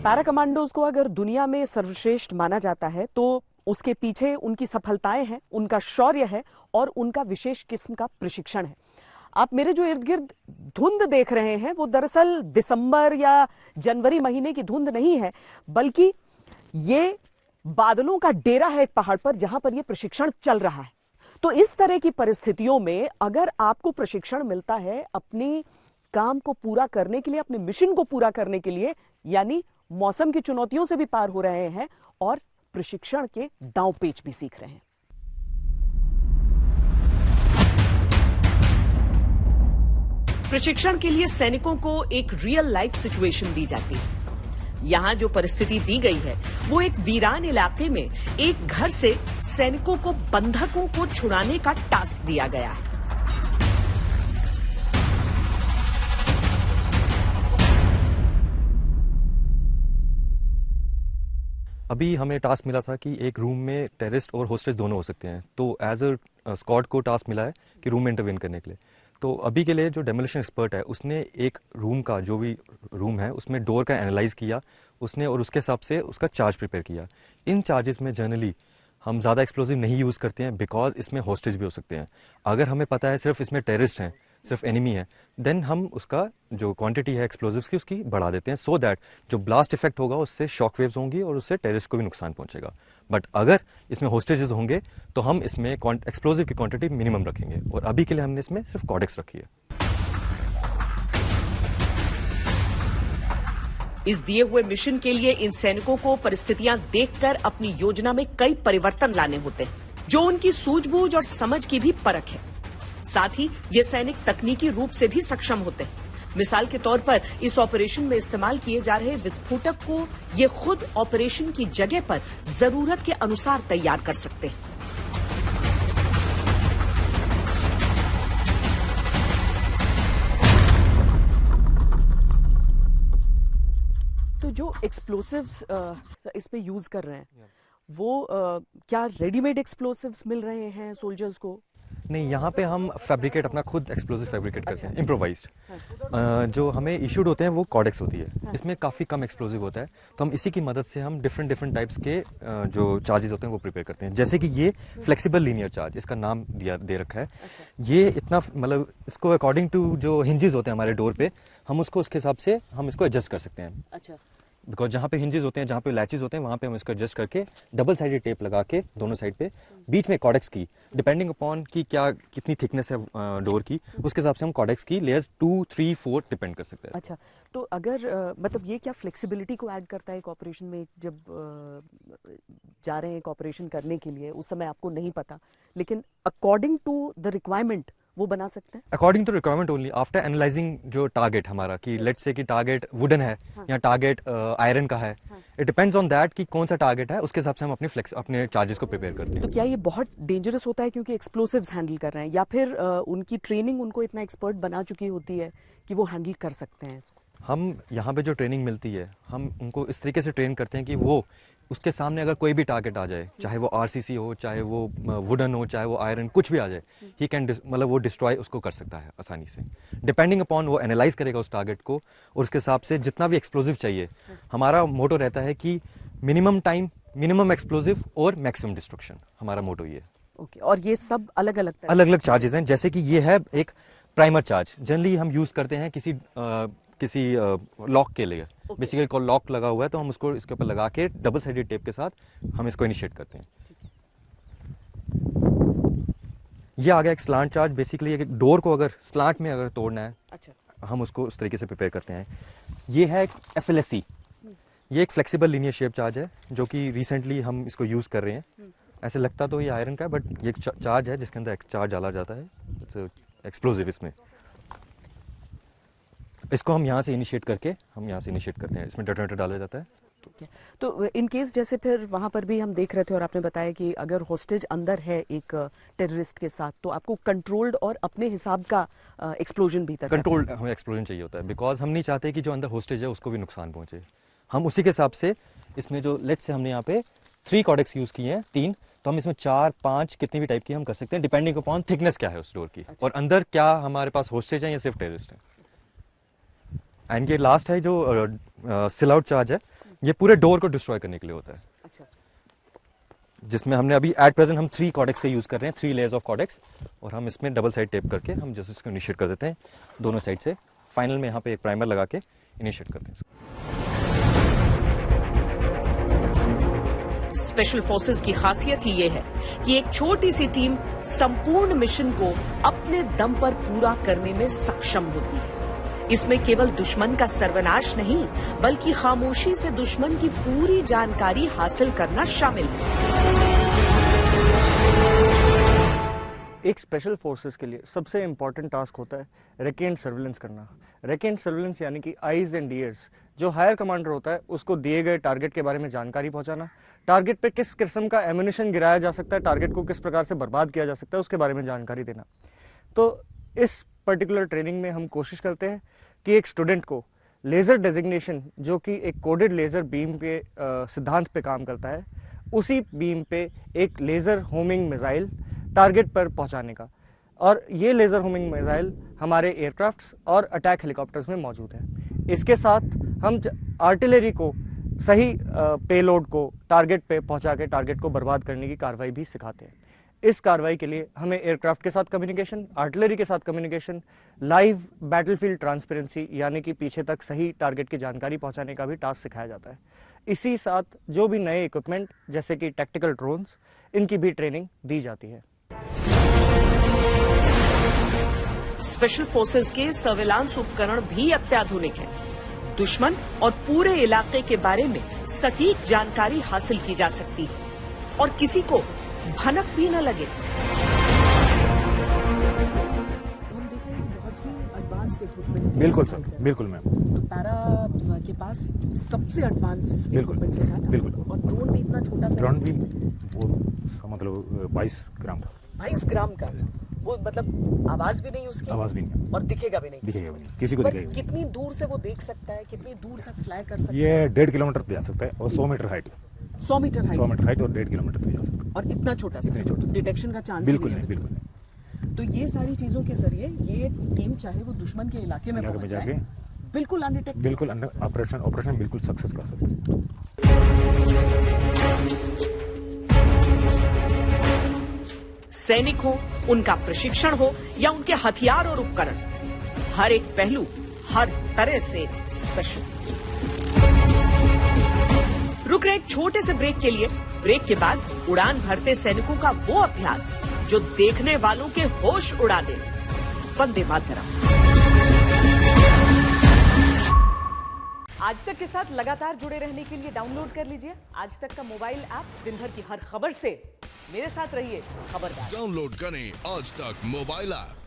Para commandos को अगर दुनिया में सर्वश्रेष्ठ माना जाता है तो उसके पीछे उनकी सफलताएं हैं, उनका शौर्य है और उनका विशेष किस्म का प्रशिक्षण है। आप मेरे जो इर्द गिर्द धुंध देख रहे हैं वो दरअसल दिसंबर या जनवरी महीने की धुंध नहीं है, बल्कि ये बादलों का डेरा है एक पहाड़ पर जहां पर यह प्रशिक्षण चल रहा है। तो इस तरह की परिस्थितियों में अगर आपको प्रशिक्षण मिलता है अपनी काम को पूरा करने के लिए, अपने मिशन को पूरा करने के लिए, यानी मौसम की चुनौतियों से भी पार हो रहे हैं और प्रशिक्षण के दांव पेच भी सीख रहे हैं। प्रशिक्षण के लिए सैनिकों को एक रियल लाइफ सिचुएशन दी जाती है। यहां जो परिस्थिति दी गई है वो एक वीरान इलाके में एक घर से सैनिकों को बंधकों को छुड़ाने का टास्क दिया गया है। अभी हमें टास्क मिला था कि एक रूम में टेररिस्ट और होस्टेज दोनों हो सकते हैं, तो एज अ स्क्वाड को टास्क मिला है कि रूम में इंटरवेन करने के लिए। तो अभी के लिए जो डेमोलिशन एक्सपर्ट है उसने एक रूम का, जो भी रूम है उसमें डोर का एनालाइज किया उसने और उसके हिसाब से उसका चार्ज प्रिपेयर किया। इन चार्जेस में जनरली हम ज़्यादा एक्सप्लोजिव नहीं यूज़ करते हैं बिकॉज इसमें होस्टेज भी हो सकते हैं। अगर हमें पता है सिर्फ इसमें टेररिस्ट हैं, सिर्फ एनिमी है, देन हम उसका जो क्वांटिटी है एक्सप्लोजिव्स की उसकी बढ़ा देते हैं, सो दैट जो ब्लास्ट इफेक्ट होगा उससे शॉक वेव्स होंगी और उससे टेररिस्ट को भी नुकसान पहुंचेगा। बट अगर इसमें होस्टेजेस होंगे तो हम इसमें एक्सप्लोजिव की क्वांटिटी मिनिमम रखेंगे और अभी के लिए हमने इसमें सिर्फ कॉडेक्स रखी है। इस दिए हुए मिशन के लिए इन सैनिकों को परिस्थितियां देखकर अपनी योजना में कई परिवर्तन लाने होते हैं, जो उनकी सूझबूझ और समझ की भी परख है। साथ ही ये सैनिक तकनीकी रूप से भी सक्षम होते हैं। मिसाल के तौर पर इस ऑपरेशन में इस्तेमाल किए जा रहे विस्फोटक को ये खुद ऑपरेशन की जगह पर जरूरत के अनुसार तैयार कर सकते हैं। तो जो एक्सप्लोसिव्स इस पे यूज कर रहे हैं वो क्या रेडीमेड एक्सप्लोसिव्स मिल रहे हैं सोल्जर्स को? नहीं, यहाँ पे हम फैब्रिकेट अपना खुद एक्सप्लोजिव फैब्रिकेट करते हैं, इम्प्रोवाइज्ड। जो हमें इशूड होते हैं वो कॉडेक्स होती है, इसमें काफ़ी कम एक्सप्लोजिव होता है, तो हम इसी की मदद से हम डिफरेंट टाइप्स के जो चार्जेस होते हैं वो प्रिपेयर करते हैं। जैसे कि ये फ्लेक्सिबल लीनियर चार्ज, इसका नाम दे रखा है। ये इतना मतलब इसको अकॉर्डिंग टू जो हिंजेस होते हैं हमारे डोर पे, हम उसको उसके हिसाब से हम इसको एडजस्ट कर सकते हैं। अच्छा। बिकॉज जहाँ पे हिंजेस होते हैं, जहाँ पे लैचेस होते हैं, वहाँ पे हम इसको एडजस्ट करके डबल साइडेड टेप लगा के दोनों साइड पे बीच में कॉडेक्स की, डिपेंडिंग अपॉन की क्या कितनी थिकनेस है डोर की, उसके हिसाब से हम कॉडेक्स की लेयर्स 2, 3, 4 डिपेंड कर सकते हैं। अच्छा, तो अगर मतलब ये क्या फ्लेक्सिबिलिटी को ऐड करता है एक ऑपरेशन में? जब जा रहे हैं एक ऑपरेशन करने के लिए, उस समय आपको नहीं पता, लेकिन अकॉर्डिंग टू द रिक्वायरमेंट वो बना सकते हैं। According to requirement only, after analysing जो टारगेट हमारा कि लेट्स से कि टारगेट वुडन है या टारगेट आयरन का है, इट डिपेंड्स ऑन दैट कि कौन सा टारगेट है, उसके हिसाब से हम अपने चार्जेस को प्रिपेयर करते हैं। तो क्या ये बहुत डेंजरस होता है क्योंकि एक्सप्लोसिव्स हैंडल कर रहे हैं, या फिर उनकी ट्रेनिंग उनको इतना एक्सपर्ट बना चुकी होती है कि वो हैंडल कर सकते हैं इसको? हम यहाँ पे जो ट्रेनिंग मिलती है, हम उनको इस तरीके से ट्रेन करते हैं कि वो उसके सामने अगर कोई भी टारगेट आ जाए, चाहे वो आरसीसी हो, चाहे वो वुडन हो, चाहे वो आयरन, कुछ भी आ जाए, ही कैन मतलब वो डिस्ट्रॉय उसको कर सकता है आसानी से। डिपेंडिंग अपॉन वो एनालाइज करेगा उस टारगेट को और उसके हिसाब से जितना भी एक्सप्लोजिव चाहिए, हमारा मोटो रहता है कि मिनिमम टाइम, मिनिमम एक्सप्लोजिव और मैक्सिमम डिस्ट्रक्शन, हमारा मोटो ये है। ओके, और ये सब अलग अलग चार्जेस हैं। जैसे कि ये है एक प्राइमर चार्ज, जनरली हम यूज करते हैं किसी लॉक के लिए। बेसिकली को लॉक लगा हुआ है तो हम उसको इसके ऊपर लगा के डबल साइडेड टेप के साथ हम इसको इनिशिएट करते हैं। ये आ गया एक स्लांट चार्ज। बेसिकली एक डोर को अगर स्लांट में अगर तोड़ना है, अच्छा, हम उसको उस तरीके से प्रिपेयर करते हैं। ये है FLSC, ये एक फ्लेक्सिबल लीनियर शेप चार्ज है जो कि रिसेंटली हम इसको यूज कर रहे हैं। ऐसे लगता तो ये आयरन का है, बट ये चार्ज है जिसके अंदर चार्ज डाला जाता है, एक्सप्लोजिव। इसमें इसको हम यहाँ से इनिशिएट करते हैं, इसमें डेटोनेटर डाला जाता है। तो इन केस जैसे फिर वहां पर भी हम देख रहे थे और आपने बताया कि अगर होस्टेज अंदर है एक टेररिस्ट के साथ, तो आपको कंट्रोल्ड और अपने हिसाब का एक्सप्लोजन भी कंट्रोल्ड हमें एक्सप्लोजन चाहिए होता है, बिकॉज हम नहीं चाहते कि जो अंदर होस्टेज है उसको भी नुकसान पहुंचे। हम उसी के हिसाब से इसमें जो लेट्स से हमने यहाँ पे 3 कॉडेक्स यूज किए हैं, 3, तो हम इसमें 4, 5 कितनी भी टाइप की हम कर सकते हैं, डिपेंडिंग अपॉन थिकनेस क्या है उस डोर की। अच्छा। और अंदर क्या हमारे पास होस्टेज है या सिर्फ टेररिस्ट है। एंड ये लास्ट है जो सिल आउट चार्ज है, ये पूरे डोर को डिस्ट्रॉय करने के लिए होता है। अच्छा, जिसमें हमने अभी एट प्रेजेंट हम 3 कॉर्डेक्स का यूज कर रहे हैं, 3 लेयर्स ऑफ कॉर्डेक्स, और हम इसमें डबल साइड टेप करके हम जैसे इसको इनिशिएट कर देते हैं दोनों साइड से। फाइनल में यहाँ पे एक प्राइमर लगा के इनिशिएट करते हैं। स्पेशल फोर्सेस की खासियत ही ये है कि एक छोटी सी टीम संपूर्ण मिशन को अपने दम पर पूरा करने में सक्षम होती है। इसमें केवल दुश्मन का सर्वनाश नहीं, बल्कि खामोशी से दुश्मन की पूरी जानकारी हासिल करना शामिल है। एक स्पेशल फोर्सेस के लिए सबसे इंपॉर्टेंट टास्क होता है रेकेंट सर्विलेंस करना। रेकेंट सर्विलेंस यानी कि आईज एंड ईयर्स, जो हायर कमांडर होता है उसको दिए गए टारगेट के बारे में जानकारी पहुंचाना, टारगेट पे किस किस्म का एम्यूनिशन गिराया जा सकता है, टारगेट को किस प्रकार से बर्बाद किया जा सकता है, उसके बारे में जानकारी देना। तो इस पर्टिकुलर ट्रेनिंग में हम कोशिश करते हैं कि एक स्टूडेंट को लेज़र डेजिग्नेशन, जो कि एक कोडेड लेज़र बीम के सिद्धांत पे काम करता है, उसी बीम पे एक लेज़र होमिंग मिसाइल टारगेट पर पहुंचाने का, और ये लेज़र होमिंग मिसाइल हमारे एयरक्राफ्ट्स और अटैक हेलीकॉप्टर्स में मौजूद है। इसके साथ हम आर्टिलरी को सही पेलोड को टारगेट पे पहुंचा के टारगेट को बर्बाद करने की कार्रवाई भी सिखाते हैं। इस कार्रवाई के लिए हमें एयरक्राफ्ट के साथ कम्युनिकेशन, आर्टिलरी के साथ कम्युनिकेशन, लाइव बैटलफील्ड ट्रांसपेरेंसी यानी कि पीछे तक सही टारगेट की जानकारी पहुंचाने का भी टास्क सिखाया जाता है। इसी साथ जो भी नए इक्विपमेंट जैसे कि टैक्टिकल ड्रोन्स, इनकी भी ट्रेनिंग दी जाती है। स्पेशल फोर्सेस के सर्विलांस उपकरण भी अत्याधुनिक हैं। दुश्मन और पूरे इलाके के बारे में सटीक जानकारी हासिल की जा सकती है और किसी को भनक भी न लगे। हम देख रहे हैं बहुत ही एडवांस्ड इक्विपमेंट। बिल्कुल सर, बिल्कुल मैम। तो पैरा के पास सबसे एडवांस इक्विपमेंट के साथ, बिल्कुल। और ड्रोन भी इतना छोटा सा, ड्रोन भी वो मतलब 22 ग्राम का, 22 ग्राम का, वो मतलब आवाज भी नहीं उसकी, आवाज भी नहीं, और दिखेगा भी नहीं, दिखेगा भी नहीं, किसी को पर दिखेगा भी कितनी दूर से वो देख सकता है, कितनी दूर तक फ्लाई कर सकता नहीं। है? ये 1.5 किलोमीटर तक जा सकता है और 100 metre height, 100 metre height, 100 metre height और 1.5 किलोमीटर तक जा सकता है। और इतना छोटा सा, इतने छोटा सा। डिटेक्शन का चांस बिल्कुल नहीं नहीं, है। बिल्कुल नहीं। तो ये सारी चीजों के जरिए ये टीम चाहे वो दुश्मन के इलाके में इलाके पहुंच में जाए, जाके बिल्कुल अनडिटेक्टेड, बिल्कुल ऑपरेशन बिल्कुल सक्सेस कर सकते हैं। सैनिक हो, उनका प्रशिक्षण हो या उनके हथियार और उपकरण, हर एक पहलू हर तरह से स्पेशल। रुक रहे एक छोटे से ब्रेक के लिए। ब्रेक के बाद उड़ान भरते सैनिकों का वो अभ्यास जो देखने वालों के होश उड़ा दे। वंदे मातरम। आज तक के साथ लगातार जुड़े रहने के लिए डाउनलोड कर लीजिए आज तक का मोबाइल ऐप। दिन भर की हर खबर से मेरे साथ रहिए खबरदार। डाउनलोड करें आज तक मोबाइल ऐप।